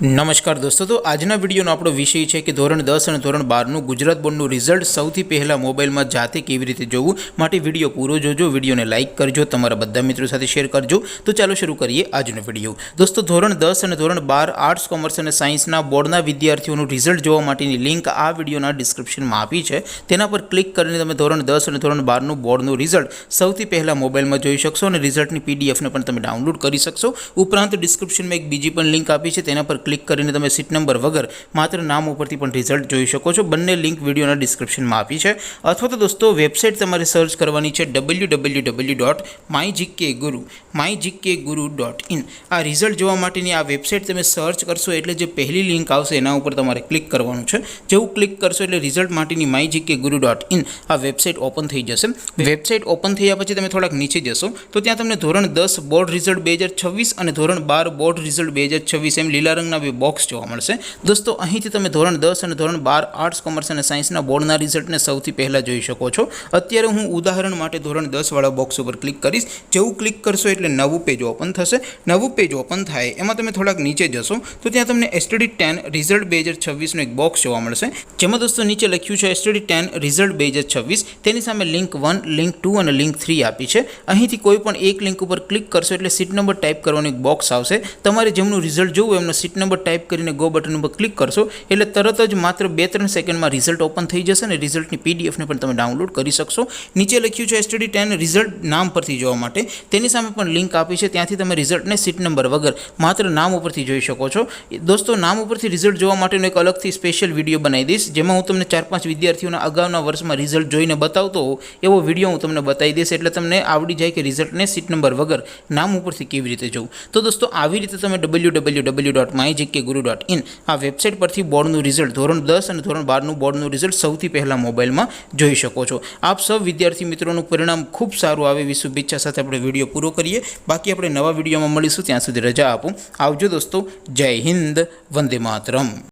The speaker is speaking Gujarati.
नमस्कार दोस्तों, तो आजना विडियोनो आपणो विषय है कि धोरण 10 और धोरण 12 गुजरात बोर्डનું रिजल्ट સૌથી પહેલા મોબાઈલમાં જાતે કેવી રીતે જોવું માટે વિડિયો પૂરો જોજો। વિડિયોને લાઇક કરજો, તમારા બધા મિત્રો સાથે શેર કરજો। તો ચાલો શરૂ કરીએ આજનો વિડિયો। દોસ્તો, ધોરણ 10 અને ધોરણ 12 આર્ટ્સ કોમર્સ અને સાયન્સના બોર્ડના વિદ્યાર્થીઓનું રિઝલ્ટ જોવા માટેની લિંક આ વિડિયોના ડિસ્ક્રિપ્શનમાં આપી છે। તેના પર ક્લિક કરીને તમે ધોરણ 10 અને ધોરણ 12નું બોર્ડનું રિઝલ્ટ સૌથી પહેલા મોબાઈલમાં જોઈ શકશો અને રિઝલ્ટની પીડીએફને પણ તમે ડાઉનલોડ કરી શકશો। ઉપરાંત ડિસ્ક્રિપ્શનમાં એક બીજી પણ લિંક આપી છે, તેના પર ક્લિક કરીને તમે સીટ નંબર વગર માત્ર નામ ઉપરથી પણ રિઝલ્ટ જોઈ શકો છો। બંને લિંક વિડિયોના ડિસ્ક્રિપ્શનમાં આપી છે। અથવા તો દોસ્તો વેબસાઇટ તમારે સર્ચ કરવાની છે www.mygkguru.in। આ રિઝલ્ટ જોવા માટેની આ વેબસાઇટ તમે સર્ચ કરશો એટલે જે પહેલી લિંક આવશે એના ઉપર તમારે ક્લિક કરવાનું છે। જેવું ક્લિક કરશો એટલે રિઝલ્ટ માટેની mygkguru.in આ વેબસાઇટ ઓપન થઈ જશે। વેબસાઇટ ઓપન થયા પછી તમે થોડાક નીચે જશો તો ત્યાં તમને ધોરણ 10 બોર્ડ રિઝલ્ટ 2026 અને ધોરણ 12 બોર્ડ રિઝલ્ટ 2026 એમ લીલા રંગના બે બોક્સ જોવા મળશે। દોસ્તો અહીંથી તમે ધોરણ 10 અને ધોરણ 12 આર્ટ્સ કોમર્સ અને સાયન્સના બોર્ડના રિઝલ્ટને સૌથી પહેલાં જોઈ શકો છો। અત્યારે હું ઉદાહરણ માટે ધોરણ 10 વાળા બોક્સ ઉપર ક્લિક કરીશ। જેવું ક્લિક કરશો એટલે નવું પેજ ઓપન થશે। નવું પેજ ઓપન થાય એમાં તમે થોડાક નીચે જશો તો ત્યાં તમને STD10 રિઝલ્ટ 2026નું એક બોક્સ જોવા મળશે, જેમાં દોસ્તો નીચે લખ્યું છે STD10 રિઝલ્ટ 2026। તેની સામે લિંક 1, લિંક 2 અને લિંક 3 આપી છે। અહીંથી કોઈ પણ એક લિંક ઉપર ક્લિક કરશો એટલે સીટ નંબર ટાઈપ કરવાનું એક બોક્સ આવશે। તમારે જેમનું રિઝલ્ટ જોવું એમનો સીટ નંબર ટાઈપ કરીને ગો બટન ઉપર ક્લિક કરશો એટલે તરત જ માત્ર 2-3 સેકન્ડમાં રિઝલ્ટ ઓપન થઈ જશે અને રિઝલ્ટની પીડીએફને પણ તમે ડાઉનલોડ કરી શકશો। નીચે લખ્યું છે STD10 રિઝલ્ટ નામ પરથી જોવા માટે, તેની સામે પણ લિંક આપી છે, ત્યાંથી તમે રિઝલ્ટને સીટ નંબર વગર માત્ર નામ ઉપરથી જોઈ શકો છો। દોસ્તો નામ ઉપરથી રિઝલ્ટ જોવા માટેનો એક અલગથી સ્પેશિયલ વિડીયો બનાવી દઈશ, જેમાં હું તમને 4-5 વિદ્યાર્થીઓના અગાઉના વર્ષમાં રિઝલ્ટ જોઈને બતાવતો હોઉં એવો વિડીયો હું તમને બતાવી દઈશ, એટલે તમને આવડી જાય કે રિઝલ્ટને સીટ નંબર વગર નામ ઉપરથી કેવી રીતે જોવું। તો દોસ્તો આવી રીતે તમે www.mygkguru.in આ વેબસાઇટ પરથી બોર્ડનું રિઝલ્ટ ધોરણ 10 અને ધોરણ 12નું બોર્ડનું રિઝલ્ટ સૌથી પહેલાં મોબાઈલમાં જોઈ શકો છો। આપ સૌ વિદ્યાર્થી મિત્રોનું પરિણામ ખૂબ સારું આવે એવી શુભેચ્છા સાથે આપણે વિડીયો પૂરો કરીએ। બાકી આપણે નવા વિડીયોમાં મળીશું, ત્યાં સુધી રજા આપો। આવજો દોસ્તો, જય હિન્દ, વંદે માતરમ।